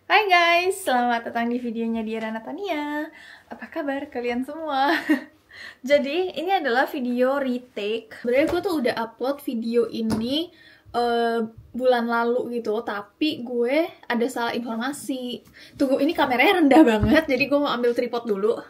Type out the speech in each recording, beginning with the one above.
Hai guys, selamat datang di videonya Diara Natania. Apa kabar kalian semua? Jadi, ini adalah video retake. Sebenarnya gue tuh udah upload video ini bulan lalu gitu, tapi gue ada salah informasi. Tunggu, ini kameranya rendah banget, jadi gue mau ambil tripod dulu.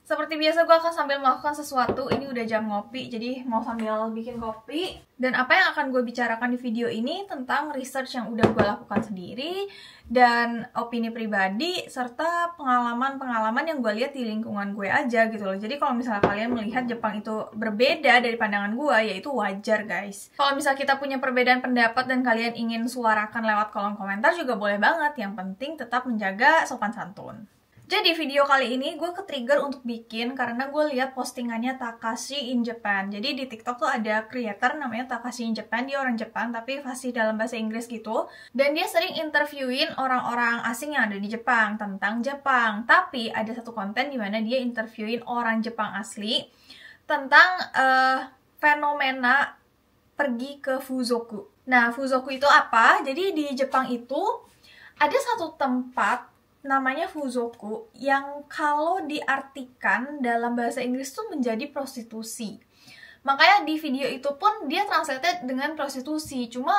Seperti biasa gue akan sambil melakukan sesuatu. Ini udah jam ngopi, jadi mau sambil bikin kopi. Dan apa yang akan gue bicarakan di video ini tentang research yang udah gue lakukan sendiri, dan opini pribadi, serta pengalaman-pengalaman yang gue lihat di lingkungan gue aja gitu loh. Jadi kalau misalnya kalian melihat Jepang itu berbeda dari pandangan gue, ya itu wajar guys. Kalau misalnya kita punya perbedaan pendapat dan kalian ingin suarakan lewat kolom komentar juga boleh banget. Yang penting tetap menjaga sopan santun. Jadi video kali ini gue ke-trigger untuk bikin karena gue lihat postingannya Takashi in Japan. Jadi di TikTok tuh ada creator namanya Takashi in Japan, dia orang Jepang tapi fasih dalam bahasa Inggris gitu. Dan dia sering interviewin orang-orang asing yang ada di Jepang tentang Jepang. Tapi ada satu konten di mana dia interviewin orang Jepang asli tentang fenomena pergi ke Fuzoku. Nah, Fuzoku itu apa? Jadi di Jepang itu ada satu tempat namanya Fuzoku yang kalau diartikan dalam bahasa Inggris tuh menjadi prostitusi. Makanya di video itu pun dia translated dengan prostitusi. Cuma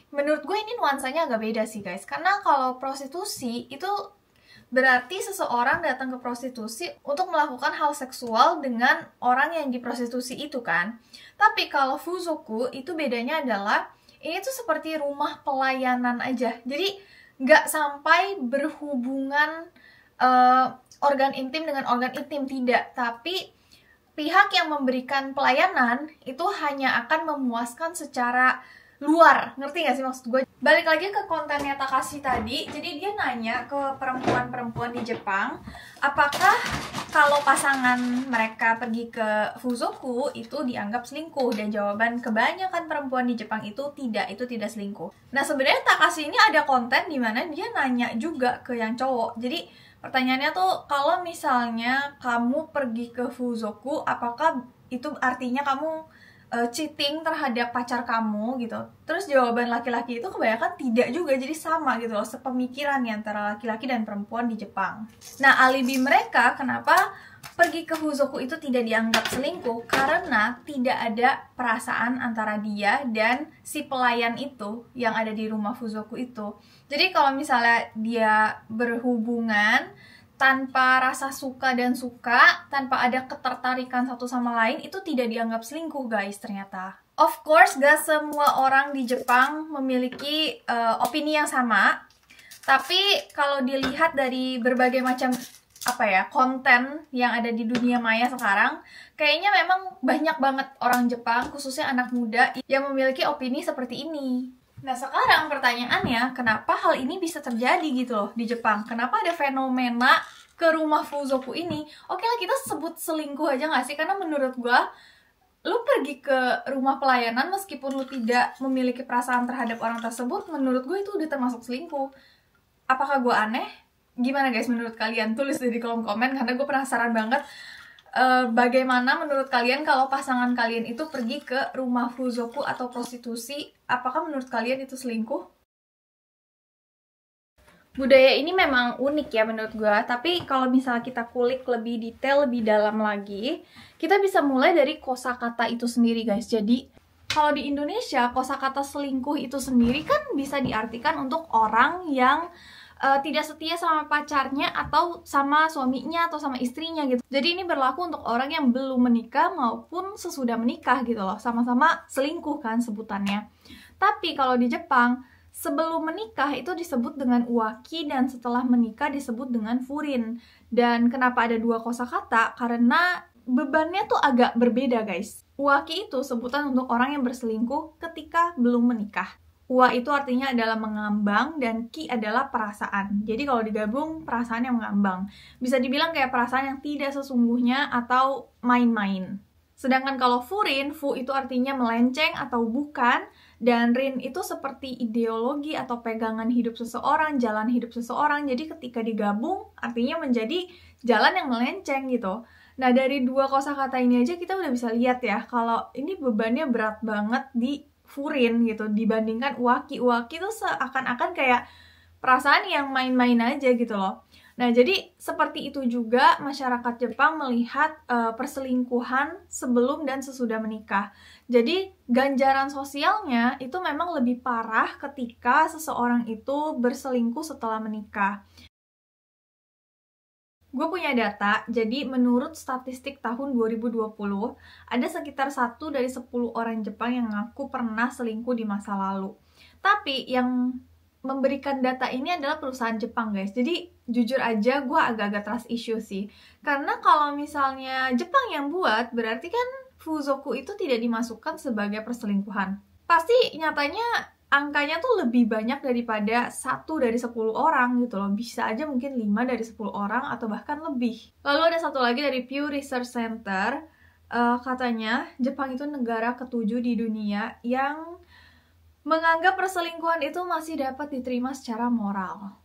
menurut gue ini nuansanya agak beda sih guys. Karena kalau prostitusi itu berarti seseorang datang ke prostitusi untuk melakukan hal seksual dengan orang yang diprostitusi itu kan. Tapi kalau Fuzoku itu bedanya adalah ini tuh seperti rumah pelayanan aja. Jadi nggak sampai berhubungan organ intim dengan organ intim, tidak. Tapi pihak yang memberikan pelayanan itu hanya akan memuaskan secara luar. Ngerti gak sih maksud gue? Balik lagi ke kontennya Takashi tadi. Jadi dia nanya ke perempuan-perempuan di Jepang, apakah kalau pasangan mereka pergi ke Fuzoku itu dianggap selingkuh? Dan jawaban kebanyakan perempuan di Jepang itu tidak selingkuh. Nah sebenarnya Takashi ini ada konten dimana dia nanya juga ke yang cowok. Jadi pertanyaannya tuh, kalau misalnya kamu pergi ke Fuzoku, apakah itu artinya kamu cheating terhadap pacar kamu gitu? Terus jawaban laki-laki itu kebanyakan tidak juga, jadi sama gitu loh, sepemikiran nih antara laki-laki dan perempuan di Jepang. Nah alibi mereka kenapa pergi ke Fuzoku itu tidak dianggap selingkuh, karena tidak ada perasaan antara dia dan si pelayan itu yang ada di rumah Fuzoku itu. Jadi kalau misalnya dia berhubungan tanpa rasa suka dan suka, tanpa ada ketertarikan satu sama lain, itu tidak dianggap selingkuh guys ternyata. Of course, gak semua orang di Jepang memiliki opini yang sama. Tapi kalau dilihat dari berbagai macam konten yang ada di dunia maya sekarang, kayaknya memang banyak banget orang Jepang, khususnya anak muda, yang memiliki opini seperti ini. Nah sekarang pertanyaannya, kenapa hal ini bisa terjadi gitu loh di Jepang? Kenapa ada fenomena ke rumah Fuzoku ini? Oke lah, kita sebut selingkuh aja gak sih? Karena menurut gua, lu pergi ke rumah pelayanan meskipun lu tidak memiliki perasaan terhadap orang tersebut, menurut gue itu udah termasuk selingkuh. Apakah gua aneh? Gimana guys menurut kalian? Tulis di kolom komen karena gue penasaran banget. Bagaimana menurut kalian kalau pasangan kalian itu pergi ke rumah Fuzoku atau prostitusi? Apakah menurut kalian itu selingkuh? Budaya ini memang unik ya menurut gue, tapi kalau misalnya kita kulik lebih detail, lebih dalam lagi, kita bisa mulai dari kosakata itu sendiri guys. Jadi kalau di Indonesia, kosakata selingkuh itu sendiri kan bisa diartikan untuk orang yang tidak setia sama pacarnya atau sama suaminya atau sama istrinya gitu. Jadi ini berlaku untuk orang yang belum menikah maupun sesudah menikah gitu loh. Sama-sama selingkuh kan sebutannya. Tapi kalau di Jepang, sebelum menikah itu disebut dengan uwaki dan setelah menikah disebut dengan furin. Dan kenapa ada dua kosakata? Karena bebannya tuh agak berbeda guys. Uwaki itu sebutan untuk orang yang berselingkuh ketika belum menikah. Wa itu artinya adalah mengambang dan ki adalah perasaan. Jadi kalau digabung, perasaan yang mengambang. Bisa dibilang kayak perasaan yang tidak sesungguhnya atau main-main. Sedangkan kalau furin, fu itu artinya melenceng atau bukan, dan rin itu seperti ideologi atau pegangan hidup seseorang, jalan hidup seseorang. Jadi ketika digabung, artinya menjadi jalan yang melenceng gitu. Nah dari dua kosakata ini aja kita udah bisa lihat ya, kalau ini bebannya berat banget di furin gitu dibandingkan uwaki. Uwaki tuh seakan-akan kayak perasaan yang main-main aja gitu loh. Nah, jadi seperti itu juga masyarakat Jepang melihat perselingkuhan sebelum dan sesudah menikah. Jadi, ganjaran sosialnya itu memang lebih parah ketika seseorang itu berselingkuh setelah menikah. Gue punya data, jadi menurut statistik tahun 2020, ada sekitar 1 dari 10 orang Jepang yang ngaku pernah selingkuh di masa lalu. Tapi yang memberikan data ini adalah perusahaan Jepang, guys. Jadi jujur aja gue agak-agak trust issue sih. Karena kalau misalnya Jepang yang buat, berarti kan Fuzoku itu tidak dimasukkan sebagai perselingkuhan. Pasti nyatanya angkanya tuh lebih banyak daripada 1 dari 10 orang gitu loh. Bisa aja mungkin 5 dari 10 orang atau bahkan lebih. Lalu ada satu lagi dari Pew Research Center. Katanya Jepang itu negara ke-7 di dunia yang menganggap perselingkuhan itu masih dapat diterima secara moral.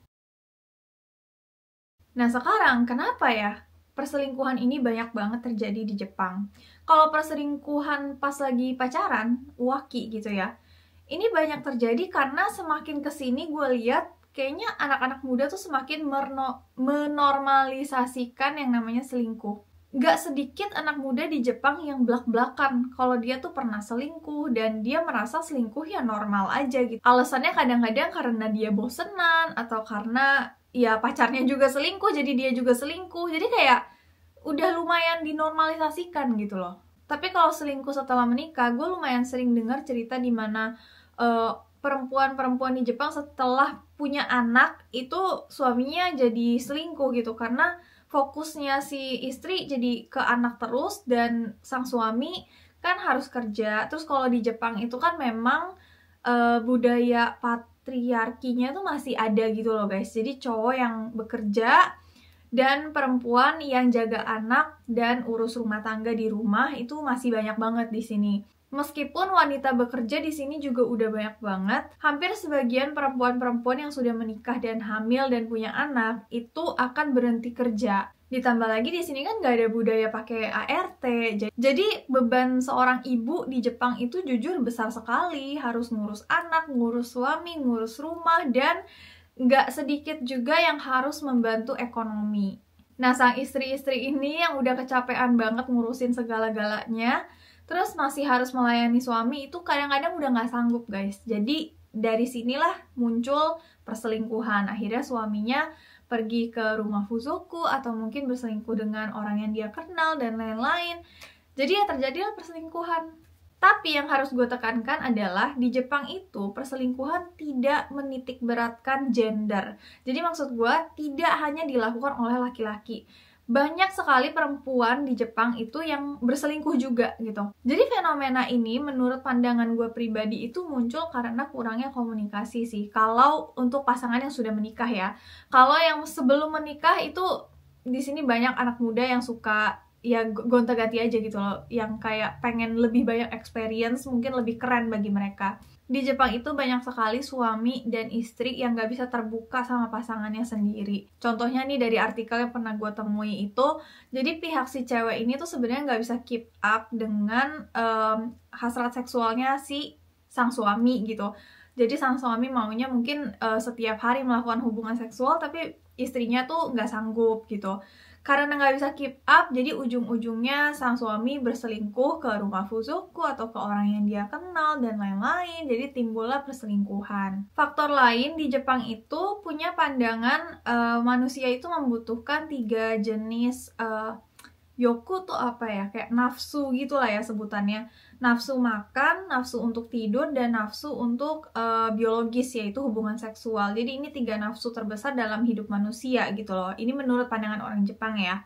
Nah, sekarang kenapa ya perselingkuhan ini banyak banget terjadi di Jepang? Kalau perselingkuhan pas lagi pacaran, waki gitu ya, ini banyak terjadi karena semakin kesini gue lihat kayaknya anak-anak muda tuh semakin menormalisasikan yang namanya selingkuh. Gak sedikit anak muda di Jepang yang blak-blakan kalau dia tuh pernah selingkuh dan dia merasa selingkuh ya normal aja gitu. Alasannya kadang-kadang karena dia bosenan atau karena ya pacarnya juga selingkuh jadi dia juga selingkuh. Jadi kayak udah lumayan dinormalisasikan gitu loh. Tapi kalau selingkuh setelah menikah, gue lumayan sering dengar cerita di mana perempuan-perempuan di Jepang setelah punya anak itu suaminya jadi selingkuh gitu karena fokusnya si istri jadi ke anak terus dan sang suami kan harus kerja. Terus kalau di Jepang itu kan memang budaya patriarkinya tuh masih ada gitu loh guys. Jadi cowok yang bekerja dan perempuan yang jaga anak dan urus rumah tangga di rumah itu masih banyak banget di sini. Meskipun wanita bekerja di sini juga udah banyak banget, hampir sebagian perempuan-perempuan yang sudah menikah dan hamil dan punya anak itu akan berhenti kerja. Ditambah lagi di sini kan nggak ada budaya pakai ART, jadi beban seorang ibu di Jepang itu jujur besar sekali, harus ngurus anak, ngurus suami, ngurus rumah, dan nggak sedikit juga yang harus membantu ekonomi. Nah, sang istri-istri ini yang udah kecapean banget ngurusin segala-galanya, terus masih harus melayani suami itu kadang-kadang udah nggak sanggup guys. Jadi dari sinilah muncul perselingkuhan. Akhirnya suaminya pergi ke rumah Fuzoku atau mungkin berselingkuh dengan orang yang dia kenal dan lain-lain. Jadi ya terjadilah perselingkuhan. Tapi yang harus gue tekankan adalah di Jepang itu perselingkuhan tidak menitik beratkan gender. Jadi maksud gue tidak hanya dilakukan oleh laki-laki. Banyak sekali perempuan di Jepang itu yang berselingkuh juga gitu. Jadi fenomena ini menurut pandangan gue pribadi itu muncul karena kurangnya komunikasi sih. Kalau untuk pasangan yang sudah menikah ya. Kalau yang sebelum menikah itu di sini banyak anak muda yang suka ya gonta-ganti aja gitu loh. Yang kayak pengen lebih banyak experience, mungkin lebih keren bagi mereka. Di Jepang itu banyak sekali suami dan istri yang gak bisa terbuka sama pasangannya sendiri. Contohnya nih dari artikel yang pernah gue temui itu, jadi pihak si cewek ini tuh sebenarnya gak bisa keep up dengan hasrat seksualnya si sang suami gitu. Jadi sang suami maunya mungkin setiap hari melakukan hubungan seksual, tapi istrinya tuh gak sanggup gitu. Karena nggak bisa keep up, jadi ujung-ujungnya sang suami berselingkuh ke rumah Fuzoku atau ke orang yang dia kenal dan lain-lain. Jadi timbullah perselingkuhan. Faktor lain di Jepang itu punya pandangan manusia itu membutuhkan 3 jenis yoku tuh apa ya, kayak nafsu gitulah ya sebutannya. Nafsu makan, nafsu untuk tidur, dan nafsu untuk biologis, yaitu hubungan seksual. Jadi ini 3 nafsu terbesar dalam hidup manusia gitu loh. Ini menurut pandangan orang Jepang ya.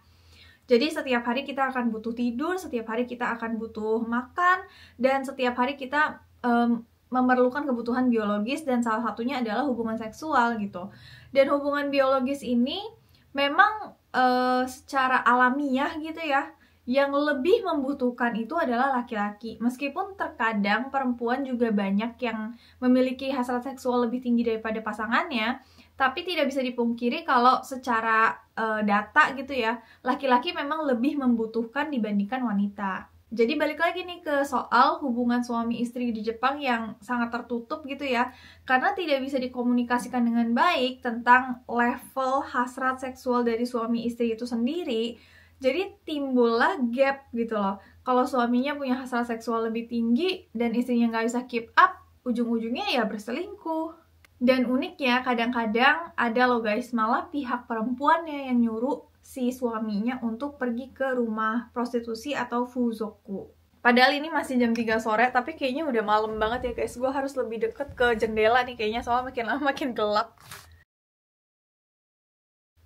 Jadi setiap hari kita akan butuh tidur, setiap hari kita akan butuh makan, dan setiap hari kita memerlukan kebutuhan biologis, dan salah satunya adalah hubungan seksual gitu. Dan hubungan biologis ini memang secara alamiah gitu ya, yang lebih membutuhkan itu adalah laki-laki. Meskipun terkadang perempuan juga banyak yang memiliki hasrat seksual lebih tinggi daripada pasangannya, tapi tidak bisa dipungkiri kalau secara data gitu ya, laki-laki memang lebih membutuhkan dibandingkan wanita. Jadi balik lagi nih ke soal hubungan suami istri di Jepang yang sangat tertutup gitu ya. Karena tidak bisa dikomunikasikan dengan baik tentang level hasrat seksual dari suami istri itu sendiri. Jadi timbullah gap gitu loh. Kalau suaminya punya hasrat seksual lebih tinggi dan istrinya nggak bisa keep up, ujung-ujungnya ya berselingkuh. Dan uniknya kadang-kadang ada loh guys, malah pihak perempuannya yang nyuruh si suaminya untuk pergi ke rumah prostitusi atau fuzoku. Padahal ini masih jam 3 sore, tapi kayaknya udah malam banget ya guys. Gue harus lebih deket ke jendela nih kayaknya, soalnya makin lama makin gelap.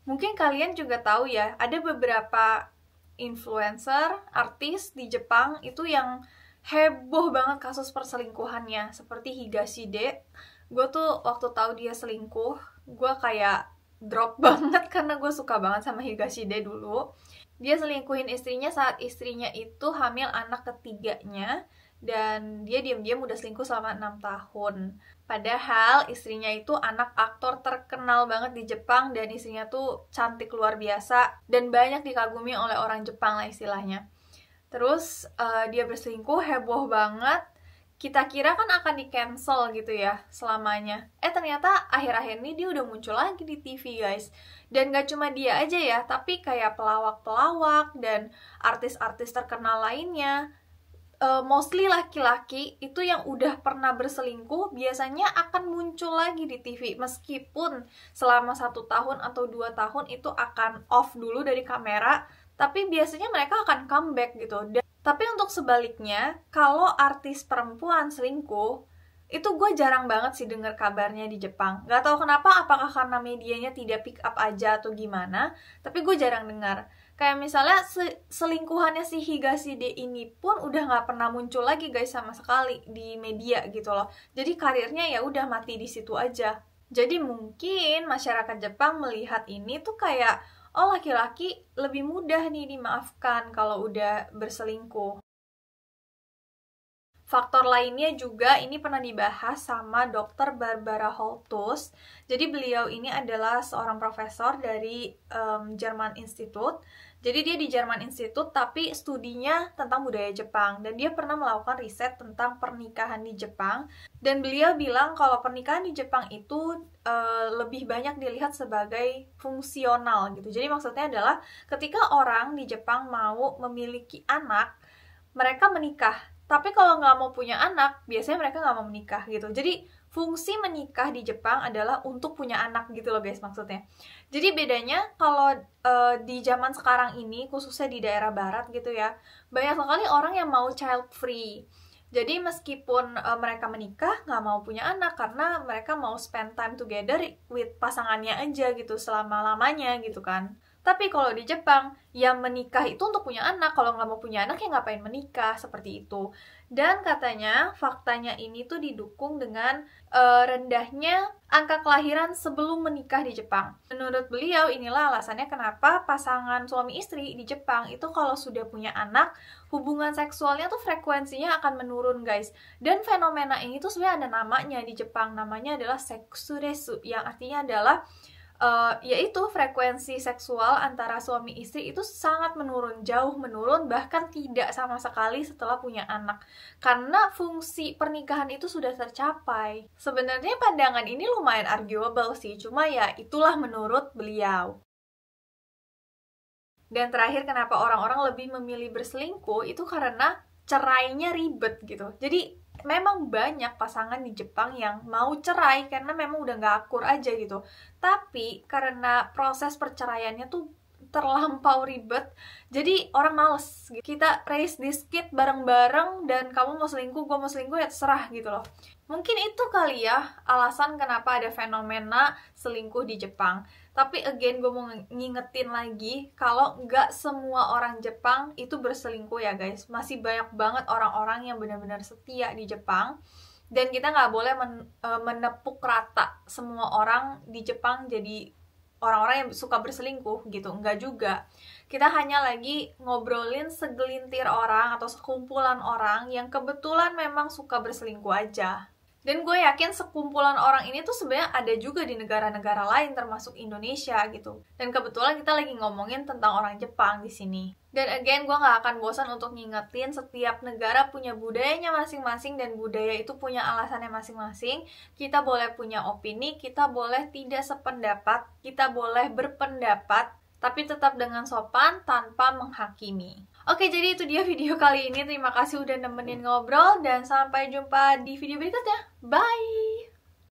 Mungkin kalian juga tahu ya, ada beberapa influencer, artis di Jepang itu yang heboh banget kasus perselingkuhannya, seperti Higashide. Gue tuh waktu tahu dia selingkuh, gue kayak drop banget karena gue suka banget sama Higashide dulu. Dia selingkuhin istrinya saat istrinya itu hamil anak ketiganya, dan dia diam-diam udah selingkuh selama 6 tahun. Padahal istrinya itu anak aktor terkenal banget di Jepang, dan istrinya tuh cantik luar biasa dan banyak dikagumi oleh orang Jepang lah istilahnya. Terus dia berselingkuh, heboh banget. Kita kira kan akan di-cancel gitu ya selamanya. Ternyata akhir-akhir ini dia udah muncul lagi di TV guys. Dan gak cuma dia aja ya, tapi kayak pelawak-pelawak dan artis-artis terkenal lainnya. Mostly laki-laki itu yang udah pernah berselingkuh biasanya akan muncul lagi di TV. Meskipun selama 1 tahun atau 2 tahun itu akan off dulu dari kamera, tapi biasanya mereka akan comeback gitu. Tapi untuk sebaliknya, kalau artis perempuan selingkuh, itu gue jarang banget sih denger kabarnya di Jepang. Gak tahu kenapa, apakah karena medianya tidak pick up aja atau gimana, tapi gue jarang dengar. Kayak misalnya selingkuhannya si Higashide ini pun udah gak pernah muncul lagi guys sama sekali di media gitu loh. Jadi karirnya ya udah mati di situ aja. Jadi mungkin masyarakat Jepang melihat ini tuh kayak, oh laki-laki lebih mudah nih dimaafkan kalau udah berselingkuh. Faktor lainnya juga ini pernah dibahas sama Dr. Barbara Holthus. Jadi beliau ini adalah seorang profesor dari German Institute. Jadi dia di German Institute tapi studinya tentang budaya Jepang. Dan dia pernah melakukan riset tentang pernikahan di Jepang. Dan beliau bilang kalau pernikahan di Jepang itu lebih banyak dilihat sebagai fungsional gitu. Jadi maksudnya adalah ketika orang di Jepang mau memiliki anak, mereka menikah. Tapi kalau nggak mau punya anak, biasanya mereka nggak mau menikah gitu. Jadi fungsi menikah di Jepang adalah untuk punya anak gitu loh guys maksudnya. Jadi bedanya kalau di zaman sekarang ini, khususnya di daerah barat gitu ya, banyak sekali orang yang mau child free. Jadi meskipun mereka menikah, nggak mau punya anak karena mereka mau spend time together with pasangannya aja gitu selama-lamanya gitu kan. Tapi kalau di Jepang, yang menikah itu untuk punya anak. Kalau nggak mau punya anak, ya ngapain menikah, seperti itu. Dan katanya, faktanya ini tuh didukung dengan rendahnya angka kelahiran sebelum menikah di Jepang. Menurut beliau, inilah alasannya kenapa pasangan suami istri di Jepang itu kalau sudah punya anak, hubungan seksualnya tuh frekuensinya akan menurun, guys. Dan fenomena ini tuh sebenarnya ada namanya di Jepang. Namanya adalah seksuresu, yang artinya adalah yaitu frekuensi seksual antara suami istri itu sangat menurun, jauh menurun, bahkan tidak sama sekali setelah punya anak. Karena fungsi pernikahan itu sudah tercapai. Sebenarnya pandangan ini lumayan arguable sih, cuma ya itulah menurut beliau. Dan terakhir, kenapa orang-orang lebih memilih berselingkuh itu karena cerainya ribet gitu. Jadi memang banyak pasangan di Jepang yang mau cerai karena memang udah gak akur aja gitu. Tapi karena proses perceraiannya tuh terlampau ribet, jadi orang males. Kita raise this kid bareng-bareng, dan kamu mau selingkuh, gue mau selingkuh, ya terserah gitu loh. Mungkin itu kali ya alasan kenapa ada fenomena selingkuh di Jepang. Tapi again, gue mau ngingetin lagi, kalau nggak semua orang Jepang itu berselingkuh ya guys. Masih banyak banget orang-orang yang benar-benar setia di Jepang. Dan kita nggak boleh menepuk rata semua orang di Jepang jadi orang-orang yang suka berselingkuh gitu. Nggak juga. Kita hanya lagi ngobrolin segelintir orang atau sekumpulan orang yang kebetulan memang suka berselingkuh aja. Dan gue yakin sekumpulan orang ini tuh sebenarnya ada juga di negara-negara lain termasuk Indonesia gitu. Dan kebetulan kita lagi ngomongin tentang orang Jepang di sini. Dan again, gue gak akan bosan untuk ngingetin setiap negara punya budayanya masing-masing dan budaya itu punya alasannya masing-masing. Kita boleh punya opini, kita boleh tidak sependapat, kita boleh berpendapat, tapi tetap dengan sopan tanpa menghakimi. Oke, jadi itu dia video kali ini. Terima kasih udah nemenin ngobrol dan sampai jumpa di video berikutnya. Bye!